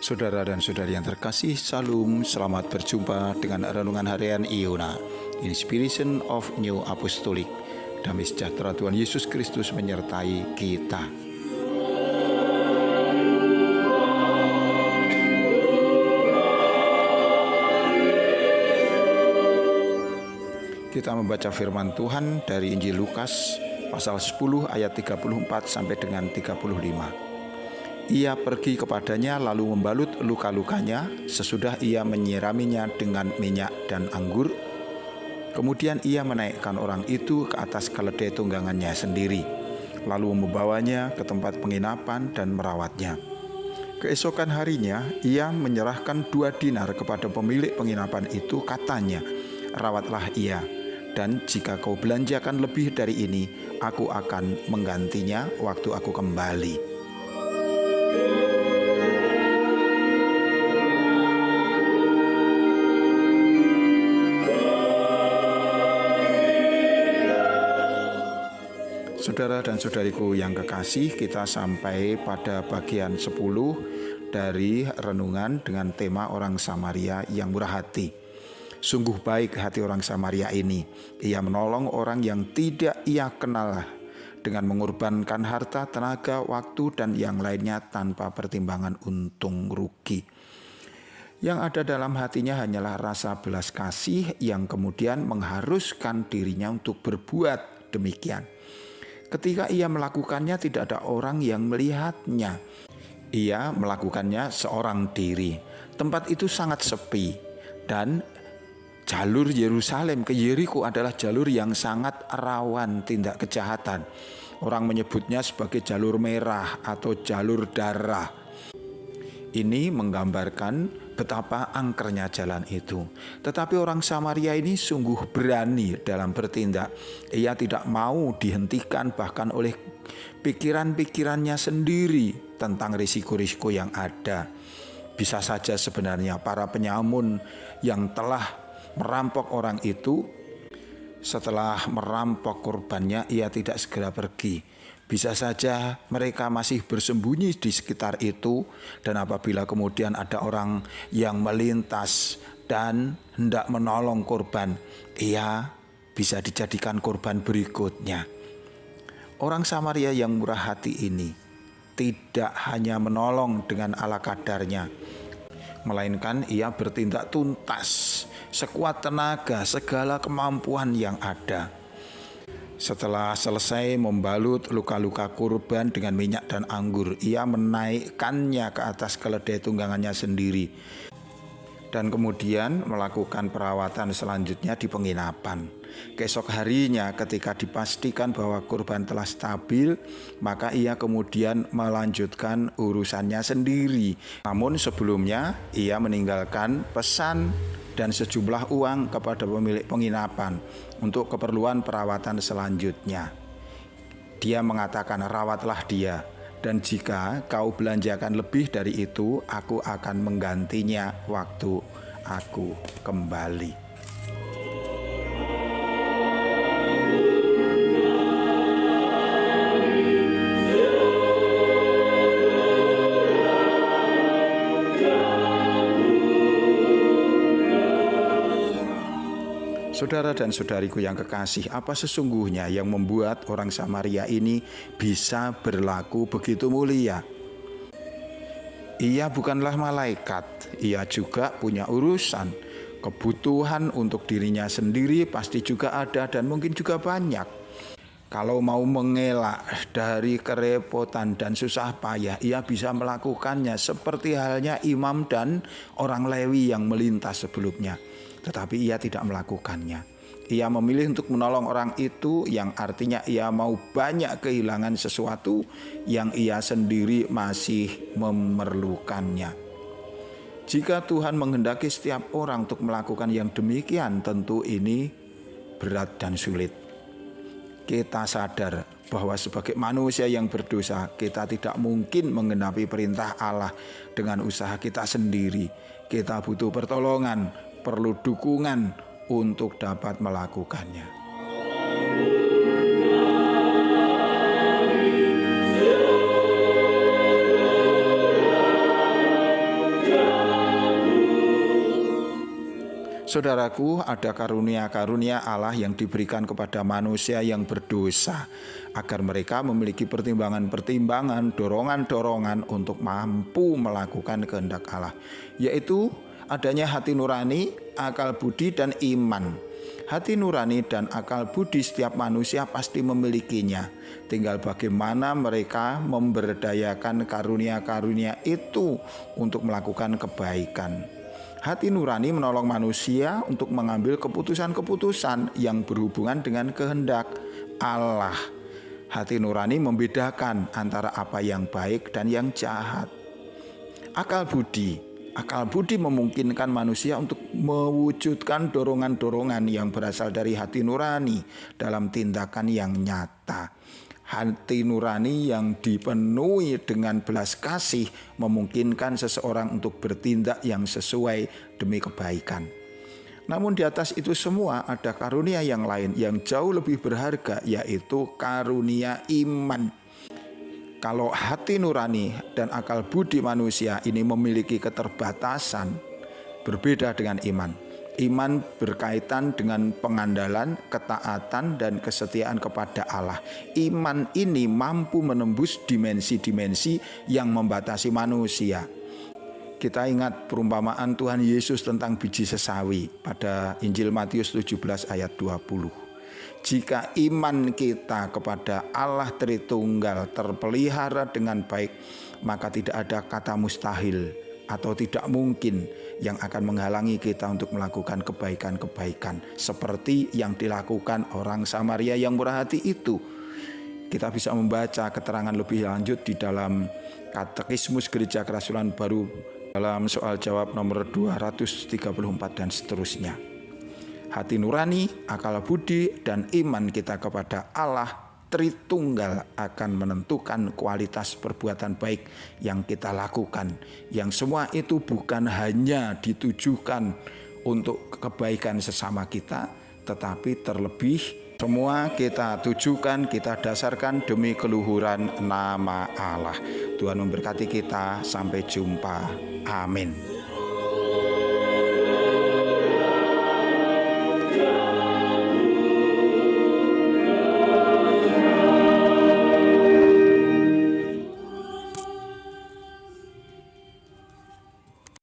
Saudara dan saudari yang terkasih, Salam, selamat berjumpa dengan Renungan Harian Iona, Inspiration of New Apostolic. Damai sejahtera Tuhan Yesus Kristus menyertai kita. Kita membaca firman Tuhan dari Injil Lukas pasal 10 ayat 34 sampai dengan 35. Ia pergi kepadanya lalu membalut luka-lukanya sesudah ia menyiraminya dengan minyak dan anggur. Kemudian ia menaikkan orang itu ke atas keledai tunggangannya sendiri, lalu membawanya ke tempat penginapan dan merawatnya. Keesokan harinya ia menyerahkan 2 dinar kepada pemilik penginapan itu, katanya, "Rawatlah ia, dan jika kau belanjakan lebih dari ini, aku akan menggantinya waktu aku kembali." Saudara dan saudariku yang kekasih, kita sampai pada bagian 10 dari renungan dengan tema orang Samaria yang murah hati. Sungguh baik hati orang Samaria ini. Ia menolong orang yang tidak ia kenal dengan mengorbankan harta, tenaga, waktu, dan yang lainnya tanpa pertimbangan untung rugi. Yang ada dalam hatinya hanyalah rasa belas kasih yang kemudian mengharuskan dirinya untuk berbuat demikian. Ketika ia melakukannya, tidak ada orang yang melihatnya. Ia melakukannya seorang diri. Tempat itu sangat sepi, dan jalur Yerusalem ke Yeriko adalah jalur yang sangat rawan tindak kejahatan. Orang menyebutnya sebagai jalur merah atau jalur darah. Ini menggambarkan betapa angkernya jalan itu. Tetapi orang Samaria ini sungguh berani dalam bertindak. Ia tidak mau dihentikan bahkan oleh pikiran-pikirannya sendiri tentang risiko-risiko yang ada. Bisa saja sebenarnya para penyamun yang telah merampok orang itu, setelah merampok korbannya, ia tidak segera pergi. Bisa saja mereka masih bersembunyi di sekitar itu, dan apabila kemudian ada orang yang melintas dan hendak menolong korban, ia bisa dijadikan korban berikutnya. Orang Samaria yang murah hati ini tidak hanya menolong dengan ala kadarnya, melainkan ia bertindak tuntas, sekuat tenaga, segala kemampuan yang ada. Setelah selesai membalut luka-luka korban dengan minyak dan anggur, ia menaikkannya ke atas keledai tunggangannya sendiri, dan kemudian melakukan perawatan selanjutnya di penginapan. Keesok harinya, ketika dipastikan bahwa korban telah stabil, maka ia kemudian melanjutkan urusannya sendiri. Namun sebelumnya ia meninggalkan pesan dan sejumlah uang kepada pemilik penginapan untuk keperluan perawatan selanjutnya. Dia mengatakan, "Rawatlah dia, dan jika kau belanjakan lebih dari itu, aku akan menggantinya waktu aku kembali." Saudara dan saudariku yang kekasih, apa sesungguhnya yang membuat orang Samaria ini bisa berlaku begitu mulia? Ia bukanlah malaikat, ia juga punya urusan. Kebutuhan untuk dirinya sendiri pasti juga ada dan mungkin juga banyak. Kalau mau mengelak dari kerepotan dan susah payah, ia bisa melakukannya seperti halnya imam dan orang Lewi yang melintas sebelumnya. Tetapi ia tidak melakukannya. Ia memilih untuk menolong orang itu, yang artinya ia mau banyak kehilangan sesuatu yang ia sendiri masih memerlukannya. Jika Tuhan menghendaki setiap orang untuk melakukan yang demikian, tentu ini berat dan sulit. Kita sadar bahwa sebagai manusia yang berdosa, kita tidak mungkin menggenapi perintah Allah dengan usaha kita sendiri. Kita butuh pertolongan, perlu dukungan untuk dapat melakukannya. Saudaraku, ada karunia-karunia Allah yang diberikan kepada manusia yang berdosa, agar mereka memiliki pertimbangan-pertimbangan, dorongan-dorongan untuk mampu melakukan kehendak Allah, yaitu adanya hati nurani, akal budi, dan iman. Hati nurani dan akal budi setiap manusia pasti memilikinya. Tinggal bagaimana mereka memberdayakan karunia-karunia itu untuk melakukan kebaikan. Hati nurani menolong manusia untuk mengambil keputusan-keputusan yang berhubungan dengan kehendak Allah. Hati nurani membedakan antara apa yang baik dan yang jahat. Akal budi memungkinkan manusia untuk mewujudkan dorongan-dorongan yang berasal dari hati nurani dalam tindakan yang nyata. Hati nurani yang dipenuhi dengan belas kasih memungkinkan seseorang untuk bertindak yang sesuai demi kebaikan. Namun di atas itu semua ada karunia yang lain yang jauh lebih berharga, yaitu karunia iman. Kalau hati nurani dan akal budi manusia ini memiliki keterbatasan, berbeda dengan iman. Iman berkaitan dengan pengandalan, ketaatan, dan kesetiaan kepada Allah. Iman ini mampu menembus dimensi-dimensi yang membatasi manusia. Kita ingat perumpamaan Tuhan Yesus tentang biji sesawi pada Injil Matius 17 ayat 20. Jika iman kita kepada Allah Tritunggal terpelihara dengan baik, maka tidak ada kata mustahil atau tidak mungkin yang akan menghalangi kita untuk melakukan kebaikan-kebaikan seperti yang dilakukan orang Samaria yang murah hati itu. Kita bisa membaca keterangan lebih lanjut di dalam Katekismus Gereja Kerasulan Baru dalam soal jawab nomor 234 dan seterusnya. Hati nurani, akal budi, dan iman kita kepada Allah Tritunggal akan menentukan kualitas perbuatan baik yang kita lakukan. Yang semua itu bukan hanya ditujukan untuk kebaikan sesama kita, tetapi terlebih semua kita tujukan, kita dasarkan demi keluhuran nama Allah. Tuhan memberkati kita, sampai jumpa. Amin.